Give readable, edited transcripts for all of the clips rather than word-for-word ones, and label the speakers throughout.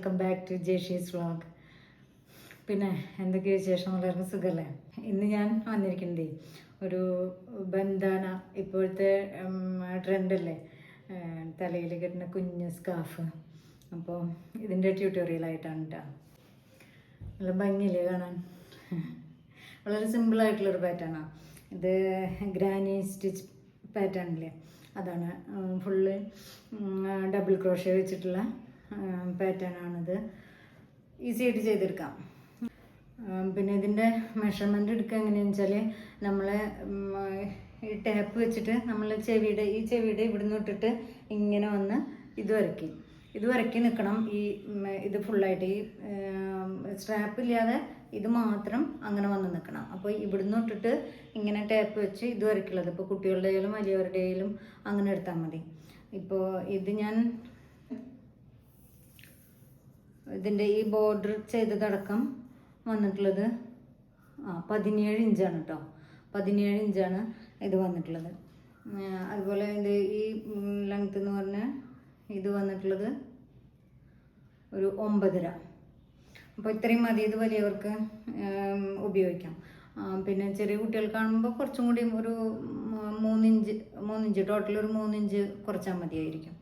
Speaker 1: Welcome back to ജേഷീസ് vlog. പിന്നെ എന്തൊക്കെയാണ് വിശേഷം? വളരെ സുഖമല്ലേ? ഇന്ന് ഞാൻ വന്നിരിക്കുന്നത് ഒരു ബന്ധാന, ഇപ്പോഴത്തെ ട്രെൻഡല്ലേ, തലയിൽ കെട്ടുന്ന കുഞ്ഞ് സ്കാർഫ്. അപ്പോൾ ഇതിൻ്റെ ട്യൂട്ടോറിയലായിട്ടാണ് കേട്ടോ. നല്ല ഭംഗിയില്ലേ കാണാൻ? വളരെ സിമ്പിളായിട്ടുള്ളൊരു പാറ്റേണാണ് ഇത്. ഗ്രാനി സ്റ്റിച്ച് പാറ്റേണില്ലേ, അതാണ്. ഫുള്ള് ഡബിൾ ക്രോഷ്യ വെച്ചിട്ടുള്ള പാറ്റേണാണിത്. ഈസി ആയിട്ട് ചെയ്തെടുക്കാം. പിന്നെ ഇതിൻ്റെ മെഷർമെൻറ്റ് എടുക്കുക എങ്ങനെയാണെന്ന് വെച്ചാൽ, നമ്മൾ ഈ ടാപ്പ് വെച്ചിട്ട് നമ്മൾ ഈ ചെവിയുടെ ഇവിടുന്ന് ഇട്ടിട്ട് ഇങ്ങനെ വന്ന് ഇത് വരയ്ക്കി നിൽക്കണം. ഇത് ഫുള്ളായിട്ട് ഈ സ്ട്രാപ്പ് ഇല്ലാതെ ഇത് മാത്രം അങ്ങനെ വന്ന് നിൽക്കണം. അപ്പോൾ ഇവിടുന്ന് ഇട്ടിട്ട് ഇങ്ങനെ ടാപ്പ് വെച്ച് ഇത് വരയ്ക്കുള്ളത്. ഇപ്പോൾ കുട്ടികളുടെ ആയാലും വലിയവരുടെ ആയാലും അങ്ങനെ എടുത്താൽ മതി. ഇപ്പോൾ ഇതിൻ്റെ ഈ ബോർഡർ ചെയ്തതടക്കം വന്നിട്ടുള്ളത് 17 ഇഞ്ചാണ് കേട്ടോ. 17 ഇഞ്ചാണ് ഇത് വന്നിട്ടുള്ളത്. അതുപോലെ ഇത് ഈ ലെങ്ത് എന്ന് പറഞ്ഞാൽ ഇത് വന്നിട്ടുള്ളത് ഒരു 9.5. അപ്പോൾ ഇത്രയും മതി. ഇത് വലിയവർക്ക് ഉപയോഗിക്കാം. പിന്നെ ചെറിയ കുട്ടികൾ കാണുമ്പോൾ കുറച്ചും കൂടി ഒരു 3 ഇഞ്ച് ടോട്ടൽ ഒരു 3 ഇഞ്ച് കുറച്ചാൽ മതിയായിരിക്കും.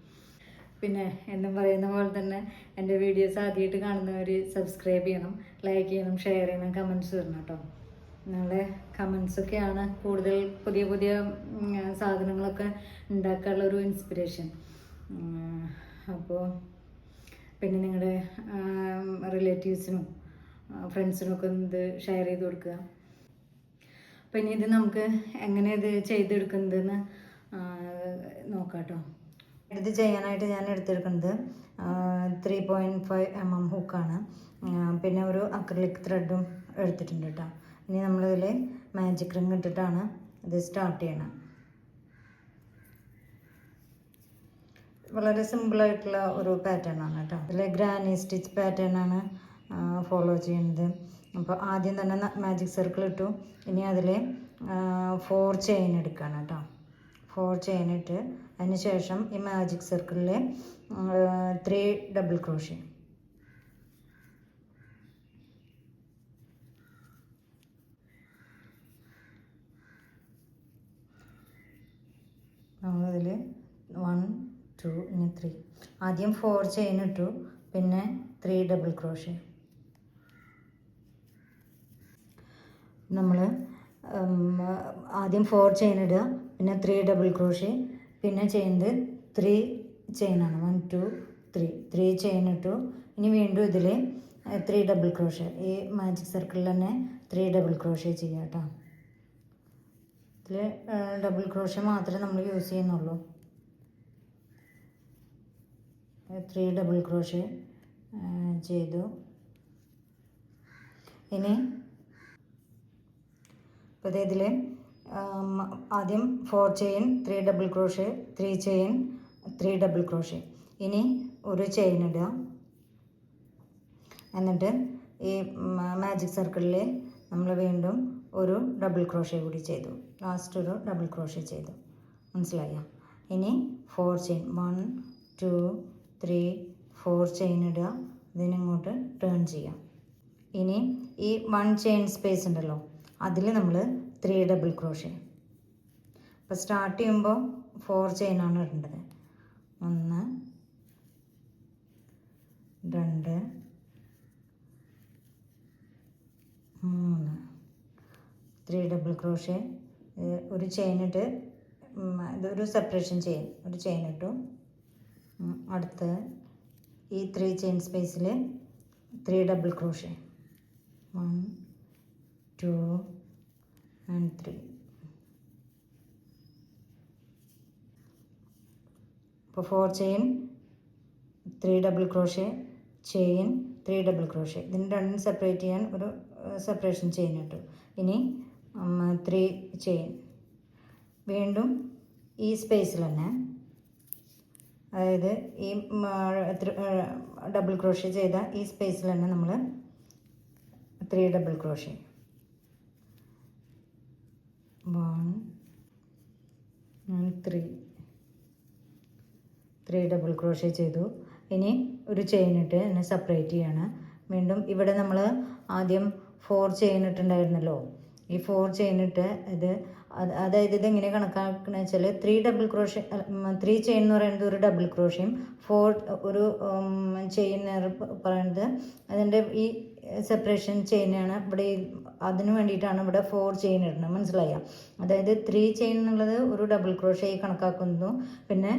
Speaker 1: പിന്നെ എന്നും പറയുന്ന പോലെ തന്നെ എൻ്റെ വീഡിയോസ് ആദ്യമായിട്ട് കാണുന്നവർ സബ്സ്ക്രൈബ് ചെയ്യണം, ലൈക്ക് ചെയ്യണം, ഷെയർ ചെയ്യണം, കമൻറ്റ്സ് തരണം കേട്ടോ. നിങ്ങളുടെ കമൻസൊക്കെയാണ് കൂടുതൽ പുതിയ പുതിയ സാധനങ്ങളൊക്കെ ഉണ്ടാക്കാനുള്ളൊരു ഇൻസ്പിറേഷൻ. അപ്പോൾ പിന്നെ നിങ്ങളുടെ റിലേറ്റീവ്സിനും ഫ്രണ്ട്സിനും ഒക്കെ ഇത് ഷെയർ ചെയ്ത് കൊടുക്കുക. പിന്നെ ഇത് നമുക്ക് എങ്ങനെ ഇത് ചെയ്തെടുക്കുന്നതെന്ന് നോക്കാം കേട്ടോ. ഇത് ചെയ്യാനായിട്ട് ഞാൻ എടുത്തെടുക്കുന്നത് 3.5 mm ഹുക്കാണ്. പിന്നെ ഒരു അക്രിലിക് ത്രെഡും എടുത്തിട്ടുണ്ട് കേട്ടോ. ഇനി നമ്മളിതിൽ മാജിക് റിങ് ഇട്ടിട്ടാണ് ഇത് സ്റ്റാർട്ട് ചെയ്യണം. വളരെ സിമ്പിളായിട്ടുള്ള ഒരു പാറ്റേൺ ആണ് കേട്ടോ. ഇതിൽ ഗ്രാനി സ്റ്റിച്ച് പാറ്റേൺ ആണ് ഫോളോ ചെയ്യുന്നത്. അപ്പോൾ ആദ്യം തന്നെ മാജിക് സർക്കിൾ ഇട്ടു. ഇനി അതിൽ 4 ചെയിൻ എടുക്കുകയാണ് കേട്ടോ. 4 ചെയിൻ ഇട്ട് അതിന് ശേഷം ഈ മാജിക് സർക്കിളിൽ 3 ഡബിൾ ക്രോഷ്യ. നമ്മളിതിൽ 1 2 ഇനി 3. ആദ്യം 4 ചെയിൻ ഇട്ടു, പിന്നെ 3 ഡബിൾ ക്രോഷ്യ. നമ്മൾ ആദ്യം 4 ചെയിൻ ഇടുക, പിന്നെ 3 ഡബിൾ ക്രോഷ്യ, പിന്നെ ചെയ്യുന്നത് 3 ചെയിനാണ്. 1 2 3 ചെയിൻ ഇട്ടു. ഇനി വീണ്ടും ഇതിൽ 3 ഡബിൾ ക്രോഷ്യ. ഈ മാജിക് സർക്കിളിൽ തന്നെ 3 ഡബിൾ ക്രോഷ്യ ചെയ്യുക കേട്ടോ. ഇതിൽ ഡബിൾ ക്രോഷ്യ മാത്രമേ നമ്മൾ യൂസ് ചെയ്യുന്നുള്ളൂ. 3 ഡബിൾ ക്രോഷ്യ ചെയ്തു. ഇനി അപ്പോൾ ഇതിൽ ആദ്യം 4 chain 3 double crochet, 3 chain 3 double crochet. ഇനി ഒരു ചെയിൻ ഇടുക. എന്നിട്ട് ഈ മാജിക് സർക്കിളിൽ നമ്മൾ വീണ്ടും ഒരു ഡബിൾ ക്രോഷ്യ കൂടി ചെയ്തു. ലാസ്റ്റ് ഒരു ഡബിൾ ക്രോഷ്യ ചെയ്തു. മനസ്സിലായോ? ഇനി 4 ചെയിൻ 1 2 3 4 ചെയിൻ ഇടുക. ഇതിനിങ്ങോട്ട് ടേൺ ചെയ്യാം. ഇനി ഈ 1 ചെയിൻ സ്പേസ് ഉണ്ടല്ലോ, അതിൽ നമ്മൾ 3 ഡബിൾ ക്രോഷ്യ. അപ്പോൾ സ്റ്റാർട്ട് ചെയ്യുമ്പോൾ 4 ചെയിനാണ് ഇടേണ്ടത്. 1 2 3 3 ഡബിൾ ക്രോഷ്യ. ഒരു ചെയിൻ ഇട്ട് ഇതൊരു സെപ്പറേഷൻ ചെയിൻ, ഒരു ചെയിൻ ഇട്ടു. അടുത്ത് ഈ 3 ചെയിൻ സ്പേസിൽ 3 ഡബിൾ ക്രോഷ്യ. 1 2 and 3. അപ്പോൾ 4 chain 3 double crochet, chain 3 double crochet. ഇതിന് രണ്ടും സെപ്പറേറ്റ് ചെയ്യാൻ ഒരു സെപ്പറേഷൻ ചെയിൻ ഇട്ടു. ഇനി 3 ചെയിൻ വീണ്ടും ഈ സ്പേസിൽ തന്നെ, അതായത് ഈ ഡബിൾ ക്രോഷ്യ ചെയ്ത ഈ സ്പേസിൽ തന്നെ നമ്മൾ 3 double crochet. 1 and 3 double crochet ചെയ്തു. ഇനി ഒരു ചെയിൻ ഇട്ട് എന്നെ സെപ്പറേറ്റ് ചെയ്യാണ്. വീണ്ടും ഇവിടെ നമ്മൾ ആദ്യം 4 ചെയിൻ ഇട്ടുണ്ടായിരുന്നല്ലോ. ഈ 4 ചെയിൻ ഇട്ട് അതായത് ഇതെങ്ങനെ കണക്കാക്കണമെന്ന് വെച്ചാൽ 3 ഡബിൾ ക്രോഷ്യ 3 ചെയിൻ എന്ന് പറയുന്നത് ഒരു ഡബിൾ ക്രോഷ്യയും 4 ഒരു ചെയിൻ പറയുന്നത് അതിൻ്റെ ഈ സെപ്പറേഷൻ ചെയിനാണ് ഇവിടെ. അതിന് വേണ്ടിയിട്ടാണ് ഇവിടെ 4 ചെയിൻ ഇടുന്നത്, മനസ്സിലായോ? അതായത് 3 ചെയിൻ എന്നുള്ളത് ഒരു ഡബിൾ ക്രോഷ്യായി കണക്കാക്കുന്നു, പിന്നെ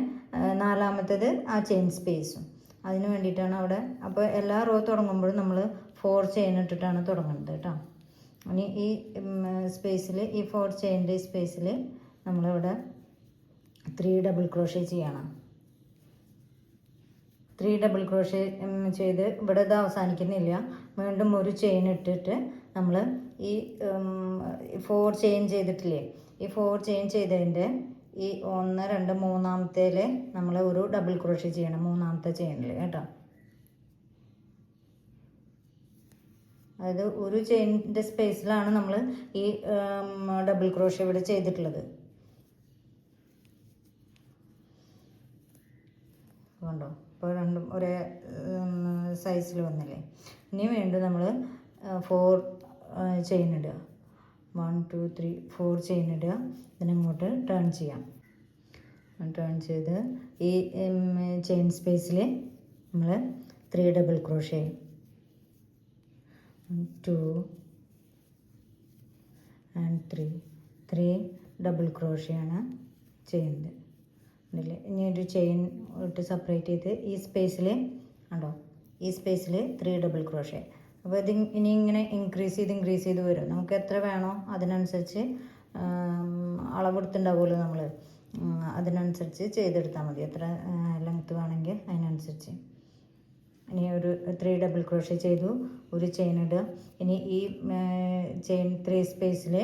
Speaker 1: 4ാമത്തേത് ആ ചെയിൻ സ്പേസും. അതിന് വേണ്ടിയിട്ടാണ് അവിടെ. അപ്പോൾ എല്ലാ റോ തുടങ്ങുമ്പോഴും നമ്മൾ 4 ചെയിൻ ഇട്ടിട്ടാണ് തുടങ്ങുന്നത് കേട്ടോ. ഇനി ഈ സ്പേസിൽ ഈ 4 ചെയിൻ്റെ സ്പേസിൽ നമ്മളിവിടെ 3 ഡബിൾ ക്രോഷ്യ ചെയ്യണം. 3 ഡബിൾ ക്രോഷ്യ ചെയ്ത് ഇവിടെ ഇത് അവസാനിക്കുന്നില്ല. വീണ്ടും ഒരു ചെയിൻ ഇട്ടിട്ട് നമ്മൾ ഈ 4 ചെയിൻ ചെയ്തിട്ടില്ലേ, ഈ 4 ചെയിൻ ചെയ്തതിൻ്റെ ഈ 1, 2, 3ാമത്തേൽ നമ്മൾ ഒരു ഡബിൾ ക്രോഷ്യ ചെയ്യണം, 3ാമത്തെ ചെയിനിൽ കേട്ടോ. അതായത് ഒരു ചെയിനിൻ്റെ സ്പേസിലാണ് നമ്മൾ ഈ ഡബിൾ ക്രോഷ്യ ഇവിടെ ചെയ്തിട്ടുള്ളത്. കണ്ടോ? ഇപ്പോൾ രണ്ടും ഒരേ സൈസിൽ വന്നില്ലേ. ഇനി വീണ്ടും നമ്മൾ 4 ചെയിൻ ഇടുക. 1, 2, 3, 4 ചെയിൻ ഇടുക. ഇതിനങ്ങോട്ട് ടേൺ ചെയ്യാം. ടേൺ ചെയ്ത് ഈ ചെയിൻ സ്പേസിൽ നമ്മൾ 3 ഡബിൾ ക്രോഷ്യ 2 and 3 ഡബിൾ ക്രോഷ്യാണ് ചെയ്യുന്നത്. ഇനി ഒരു ചെയിൻ ഇട്ട് സെപ്പറേറ്റ് ചെയ്ത് ഈ സ്പേസിൽ ഉണ്ടോ, ഈ സ്പേസിൽ 3 ഡബിൾ ക്രോഷ്യ. അപ്പോൾ ഇത് ഇനി ഇങ്ങനെ ഇൻക്രീസ് ചെയ്ത് വരും. നമുക്ക് എത്ര വേണോ അതിനനുസരിച്ച് അളവെടുത്തുണ്ടാവുമല്ലോ നമ്മൾ, അതിനനുസരിച്ച് ചെയ്തെടുത്താൽ മതി. എത്ര ലെങ്ത്ത് വേണമെങ്കിൽ അതിനനുസരിച്ച്. ഇനി ഒരു 3 ഡബിൾ ക്രോഷ്യ ചെയ്തു, ഒരു ചെയിൻ ഇടുക. ഇനി ഈ ചെയിൻ 3 സ്പേസിൽ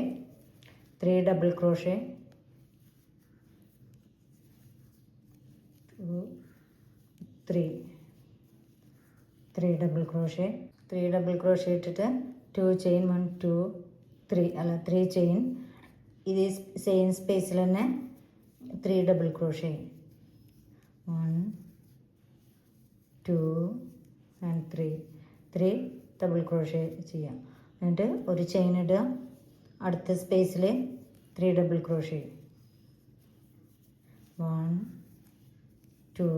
Speaker 1: 3 double crochet 3 double crochet 3 double crochet ഇട്ടിട്ട് 2 ചെയിൻ 1, 2, 3 അല്ല 3 ചെയിൻ. ഇത് സെയിം സ്പേസിൽ തന്നെ 3 double crochet 1, 2 and 3 double crochet ചെയ്യാം. എന്നിട്ട് ഒരു ചെയിൻ ഇടുക. അടുത്ത സ്പേസിൽ 3 ഡബിൾ ക്രോഷ്യ 1, 2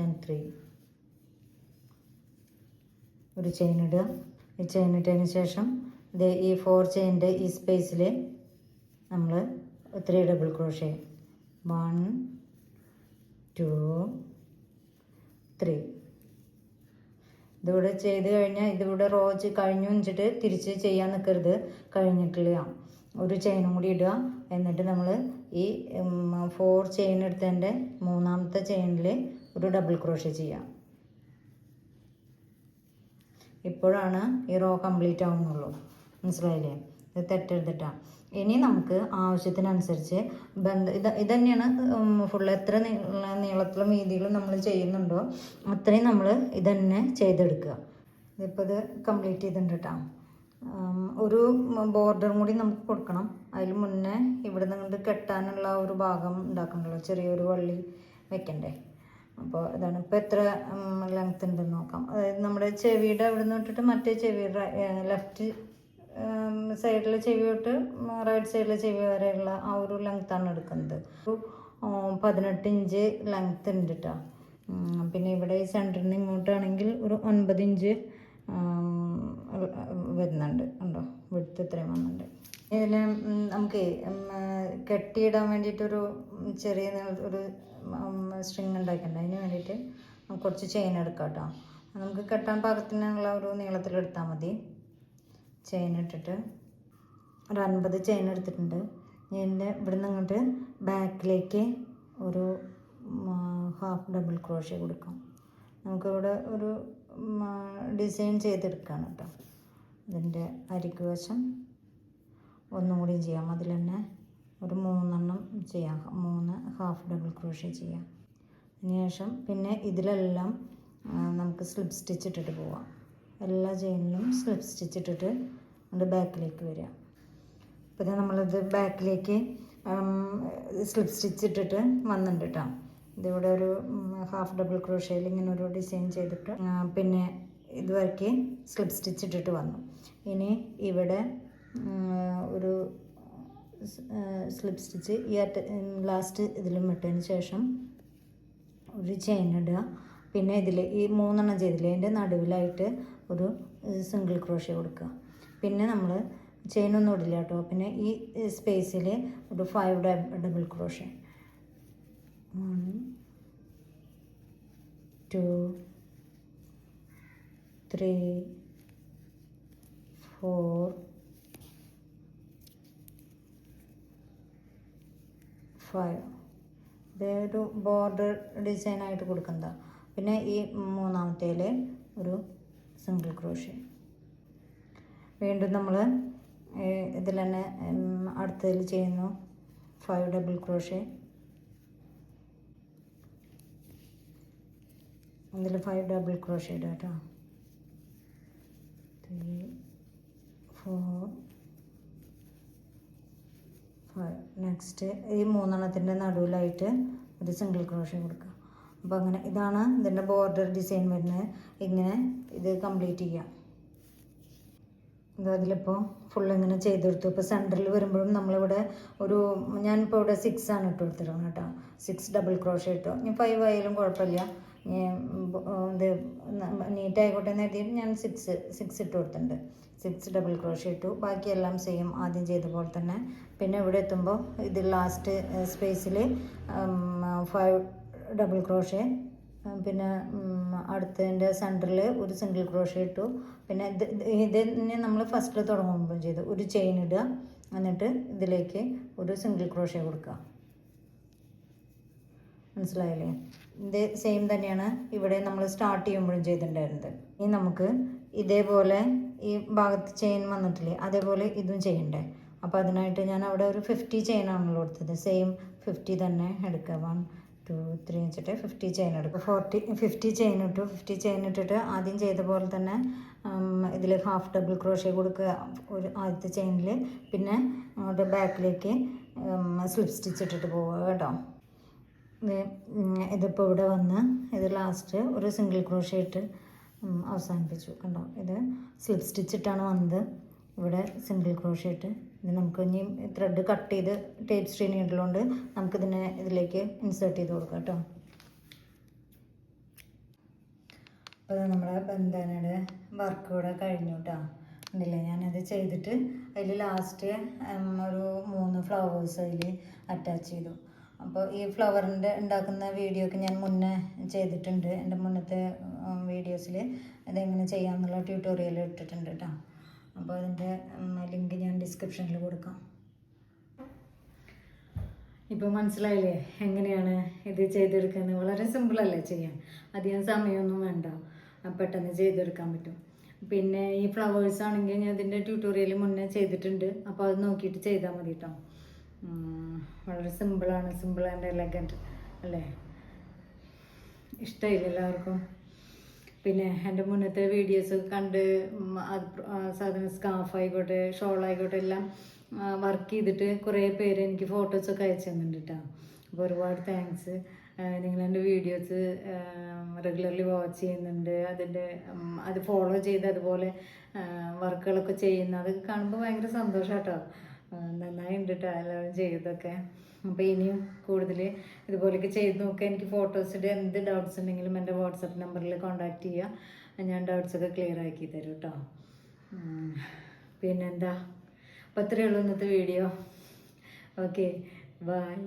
Speaker 1: and 3. ഒരു ചെയിൻ ഇടുക. ഈ ചെയിൻ ഇട്ടതിന് ശേഷം ഇത് ഈ 4 ചെയിൻ്റെ ഈ സ്പേസിൽ നമ്മൾ 3 ഡബിൾ ക്രോഷ്യ 1, 2, 3. ഇതിവിടെ ചെയ്ത് കഴിഞ്ഞാൽ ഇതിവിടെ റോ കഴിഞ്ഞു വെച്ചിട്ട് തിരിച്ച് ചെയ്യാൻ നിൽക്കരുത്, കഴിഞ്ഞിട്ടില്ല. ഒരു ചെയിനും കൂടി ഇടുക. എന്നിട്ട് നമ്മൾ ഈ 4 ചെയിൻ എടുത്തതിൻ്റെ 3ാമത്തെ ചെയിനിൽ ഒരു ഡബിൾ ക്രോഷ്യ ചെയ്യാം. ഇപ്പോഴാണ് ഈ റോ കംപ്ലീറ്റ് ആവുന്നുള്ളൂ, മനസ്സിലായില്ലേ? ഇത് തെറ്റെടുത്തിട്ടാണ്. ഇനി നമുക്ക് ആവശ്യത്തിനനുസരിച്ച് ഇത് തന്നെയാണ് ഫുൾ. എത്ര നീളത്തിലും വീതിയിലും നമ്മൾ ചെയ്യുന്നുണ്ടോ അത്രയും നമ്മൾ ഇതന്നെ ചെയ്തെടുക്കുക. ഇതിപ്പോൾ ഇത് കംപ്ലീറ്റ് ചെയ്തിട്ടുണ്ട് കേട്ടോ. ഒരു ബോർഡറും കൂടി നമുക്ക് കൊടുക്കണം. അതിൽ മുന്നേ ഇവിടെ നിന്ന് കെട്ടാനുള്ള ഒരു ഭാഗം ഉണ്ടാക്കണമല്ലോ, ചെറിയൊരു വള്ളി വെക്കണ്ടേ. അപ്പോൾ ഇതാണ്. ഇപ്പോൾ എത്ര ലെങ്ത് ഉണ്ടെന്ന് നോക്കാം. അതായത് നമ്മുടെ ചെവിയുടെ അവിടെ നിന്ന് ഇട്ടിട്ട് മറ്റേ ചെവിയുടെ ലെഫ്റ്റ് സൈഡിലെ ചെവി തൊട്ട് റൈറ്റ് സൈഡിലെ ചെവി വരെയുള്ള ആ ഒരു ലെങ്ത്താണ് എടുക്കുന്നത്. ഒരു 18 ഇഞ്ച് ലെങ്ത് ഉണ്ട് കേട്ടോ. പിന്നെ ഇവിടെ ഈ സെൻറ്ററിൽ നിന്ന് ഇങ്ങോട്ടാണെങ്കിൽ ഒരു 9 ഇഞ്ച് വരുന്നുണ്ട്. ഉണ്ടോ? വിടുത്ത് ഇത്രയും വന്നിട്ടുണ്ട്. ഇതിൽ നമുക്ക് കെട്ടിയിടാൻ വേണ്ടിയിട്ടൊരു ചെറിയ ഒരു സ്ട്രിങ് ഉണ്ടാക്കണ്ട. അതിന് വേണ്ടിയിട്ട് കുറച്ച് ചെയിൻ എടുക്കാം കേട്ടോ. നമുക്ക് കെട്ടാൻ പാകത്തിനുള്ള ഒരു നീളത്തിലെടുത്താൽ മതി. ചെയിൻ ഇട്ടിട്ട് ഒരു 50 ചെയിൻ എടുത്തിട്ടുണ്ട്. ഇതിൻ്റെ ഇവിടെ നിന്ന് അങ്ങോട്ട് ബാക്കിലേക്ക് ഒരു ഹാഫ് ഡബിൾ ക്രോഷ്യ കൊടുക്കാം. നമുക്കിവിടെ ഒരു ഡിസൈൻ ചെയ്തെടുക്കുകയാണ് കേട്ടോ. ഇതിൻ്റെ അരികു വശം ഒന്നും കൂടി ചെയ്യാം. അതിൽ തന്നെ ഒരു 3 എണ്ണം ചെയ്യാം. 3 ഹാഫ് ഡബിൾ ക്രോഷ്യ ചെയ്യാം. അതിനുശേഷം പിന്നെ ഇതിലെല്ലാം നമുക്ക് സ്ലിപ്പ് സ്റ്റിച്ച് ഇട്ടിട്ട് പോവാം. എല്ലാ ചെയിനിലും സ്ലിപ്പ് സ്റ്റിച്ച് ഇട്ടിട്ട് അത് ബാക്കിലേക്ക് വരിക. അപ്പോൾ നമ്മളിത് ബാക്കിലേക്ക് സ്ലിപ്പ് സ്റ്റിച്ച് ഇട്ടിട്ട് വന്നിട്ടുണ്ട് കേട്ടോ. ഇതിവിടെ ഒരു ഹാഫ് ഡബിൾ ക്രോഷയിൽ ഇങ്ങനെ ഒരു ഡിസൈൻ ചെയ്തിട്ട് പിന്നെ ഇതുവരയ്ക്ക് സ്ലിപ്പ് സ്റ്റിച്ച് ഇട്ടിട്ട് വന്നു. ഇനി ഇവിടെ ഒരു സ്ലിപ്പ് സ്റ്റിച്ച് ഈ ലാസ്റ്റ് ഇതിലും ഇട്ടതിന് ശേഷം ഒരു ചെയിൻ ഇടുക. പിന്നെ ഇതിൽ ഈ 3 എണ്ണം ചെയ്തില്ലേ, അതിൻ്റെ നടുവിലായിട്ട് ഒരു സിംഗിൾ ക്രോഷ്യ കൊടുക്കുക. പിന്നെ നമ്മൾ ചെയിനൊന്നും ഇടില്ല കേട്ടോ. പിന്നെ ഈ സ്പേസിൽ ഒരു 5 ഡബിൾ ക്രോഷ്യ, 1 2 3 4 5. ഇതൊരു ബോർഡർ ഡിസൈനായിട്ട് കൊടുക്കുന്നതാണ്. പിന്നെ ഈ 3ാമത്തേൽ ഒരു സിംഗിൾ ക്രോഷ്യ. വീണ്ടും നമ്മൾ ഇതിൽ തന്നെ അടുത്തതിൽ ചെയ്യുന്നു 5 ഡബിൾ ക്രോഷ്യ. ഇതിൽ 5 ഡബിൾ ക്രോഷ്യ ഇടുക കേട്ടോ. 3 4 5. നെക്സ്റ്റ് ഈ 3 എണ്ണത്തിൻ്റെ നടുവിലായിട്ട് ഒരു സിംഗിൾ ക്രോഷ്യ കൊടുക്കുക. അപ്പോൾ അങ്ങനെ ഇതാണ് ഇതിൻ്റെ ബോർഡർ ഡിസൈൻ വരുന്നത്. ഇങ്ങനെ ഇത് കംപ്ലീറ്റ് ചെയ്യാം. അതിലിപ്പോൾ ഫുൾ ഇങ്ങനെ ചെയ്തെടുത്തു. ഇപ്പോൾ സെൻറ്ററിൽ വരുമ്പോഴും നമ്മളിവിടെ ഒരു ഞാനിപ്പോൾ ഇവിടെ 6 ആണ് ഇട്ട് കൊടുത്തിരുന്നത് കേട്ടോ. 6 ഡബിൾ ക്രോഷ്യ ഇട്ടു. ഇനി 5 ആയാലും കുഴപ്പമില്ല, ഇത് നീറ്റായിക്കോട്ടെ എന്ന് എഴുതിയിട്ട് ഞാൻ 6 ഇട്ട് കൊടുത്തിട്ടുണ്ട്. 6 ഡബിൾ ക്രോഷ്യ ഇട്ടു. ബാക്കിയെല്ലാം സെയിം ആദ്യം ചെയ്ത പോലെ തന്നെ. പിന്നെ ഇവിടെ എത്തുമ്പോൾ ഇത് ലാസ്റ്റ് സ്പേസിൽ 5 ഡബിൾ ക്രോഷ്യ. പിന്നെ അടുത്തതിൻ്റെ സെൻറ്ററിൽ ഒരു സിംഗിൾ ക്രോഷ്യ ഇട്ടു. പിന്നെ ഇതിനെ നമ്മൾ ഫസ്റ്റിൽ തുടങ്ങുമ്പോൾ ചെയ്തു ഒരു ചെയിൻ ഇടുക, എന്നിട്ട് ഇതിലേക്ക് ഒരു സിംഗിൾ ക്രോഷ്യ കൊടുക്കുക. മനസ്സിലായില്ലേ? ഇത് സെയിം തന്നെയാണ് ഇവിടെ നമ്മൾ സ്റ്റാർട്ട് ചെയ്യുമ്പോഴും ചെയ്തിട്ടുണ്ടായിരുന്നത്. ഇനി നമുക്ക് ഇതേപോലെ ഈ ഭാഗത്ത് ചെയിൻ വന്നിട്ടില്ലേ, അതേപോലെ ഇതും ചെയ്യണ്ടേ. അപ്പോൾ അതിനായിട്ട് ഞാൻ അവിടെ ഒരു 50 ചെയിനാണല്ലോ കൊടുത്തത്. സെയിം 50 തന്നെ എടുക്കുക. 1 2 3 വെച്ചിട്ട് 50 ചെയിൻ എടുക്കുക. 50 ചെയിൻ ഇട്ടു. 50 ചെയിൻ ഇട്ടിട്ട് ആദ്യം ചെയ്ത പോലെ തന്നെ ഇതിൽ ഹാഫ് ഡബിൾ ക്രോഷ്യ കൊടുക്കുക ഒരു ആദ്യത്തെ ചെയിനിൽ. പിന്നെ അങ്ങോട്ട് ബാക്കിലേക്ക് സ്ലിപ്പ് സ്റ്റിച്ച് ഇട്ടിട്ട് പോവുക കേട്ടോ. ഇതിപ്പോൾ ഇവിടെ വന്ന് ഇത് ലാസ്റ്റ് ഒരു സിംഗിൾ ക്രോഷ്യ ഇട്ട് അവസാനിപ്പിച്ചു കണ്ടോ. ഇത് സ്ലിപ്പ് സ്റ്റിച്ച് ഇട്ടാണ് വന്നത്. ഇവിടെ സിംഗിൾ ക്രോഷ്യ ഇട്ട് ഇത് നമുക്ക് ഇനി ത്രെഡ് കട്ട് ചെയ്ത് ടേപ്പ് സ്ട്രീൻ ഇടലുകൊണ്ട് നമുക്കിതിനെ ഇതിലേക്ക് ഇൻസേർട്ട് ചെയ്ത് കൊടുക്കാം കേട്ടോ. അപ്പോൾ നമ്മുടെ ബന്ധാനയുടെ വർക്ക് ഇവിടെ കഴിഞ്ഞു കേട്ടോ. ഉണ്ടല്ലേ, ഞാനത് ചെയ്തിട്ട് അതിൽ ലാസ്റ്റ് ഒരു 3 ഫ്ലവേഴ്സ് അതിൽ അറ്റാച്ച് ചെയ്തു. അപ്പോൾ ഈ ഫ്ലവറിൻ്റെ ഉണ്ടാക്കുന്ന വീഡിയോ ഒക്കെ ഞാൻ മുന്നേ ചെയ്തിട്ടുണ്ട്. എൻ്റെ മുന്നത്തെ വീഡിയോസിൽ അതെങ്ങനെ ചെയ്യാമെന്നുള്ള ട്യൂട്ടോറിയൽ ഇട്ടിട്ടുണ്ട് കേട്ടോ. അപ്പോൾ അതിൻ്റെ ലിങ്ക് ഞാൻ ഡിസ്ക്രിപ്ഷനിൽ കൊടുക്കാം. ഇപ്പോൾ മനസ്സിലായില്ലേ എങ്ങനെയാണ് ഇത് ചെയ്തെടുക്കുന്നത്? വളരെ സിമ്പിളല്ലേ ചെയ്യാൻ, അധികം സമയമൊന്നും വേണ്ട, പെട്ടെന്ന് ചെയ്തെടുക്കാൻ പറ്റും. പിന്നെ ഈ ഫ്ലവേഴ്സ് ആണെങ്കിൽ ഞാൻ ഇതിൻ്റെ ട്യൂട്ടോറിയൽ മുന്നേ ചെയ്തിട്ടുണ്ട്. അപ്പോൾ അത് നോക്കിയിട്ട് ചെയ്താൽ മതി കേട്ടോ. വളരെ സിമ്പിളാണ്, സിമ്പിൾ ആൻഡ് എലഗൻറ്റ് അല്ലേ? ഇഷ്ടമായില്ല എല്ലാവർക്കും? പിന്നെ എൻ്റെ മുന്നത്തെ വീഡിയോസ് കണ്ട് സാധാരണ സ്കാർഫ് ആയിക്കോട്ടെ ഷോൾ ആയിക്കോട്ടെ എല്ലാം വർക്ക് ചെയ്തിട്ട് കുറേ പേര് എനിക്ക് ഫോട്ടോസൊക്കെ അയച്ചു തന്നിട്ടുണ്ട് കേട്ടോ. അപ്പോൾ ഒരുപാട് താങ്ക്സ്. നിങ്ങളെൻ്റെ വീഡിയോസ് റെഗുലർലി വാച്ച് ചെയ്യുന്നുണ്ട്, അത് ഫോളോ ചെയ്ത് അതുപോലെ വർക്കുകളൊക്കെ ചെയ്യുന്നത് അത് കാണുമ്പോൾ ഭയങ്കര സന്തോഷം കേട്ടോ. നന്നായിട്ടുണ്ട് കേട്ടോ എല്ലാവരും ചെയ്തതൊക്കെ. അപ്പോൾ ഇനിയും കൂടുതൽ ഇതുപോലെയൊക്കെ ചെയ്ത് നോക്കുക. എനിക്ക് ഫോട്ടോസിൻ്റെ എന്ത് ഡൗട്ട്സ് ഉണ്ടെങ്കിലും എൻ്റെ വാട്സപ്പ് നമ്പറിൽ കോൺടാക്റ്റ് ചെയ്യുക. ഞാൻ ഡൗട്ട്സൊക്കെ ക്ലിയർ ആക്കി തരും കേട്ടോ. പിന്നെന്താ, അപ്പോൾ അത്രയേ ഉള്ളൂ ഇന്നത്തെ വീഡിയോ. Okay, by.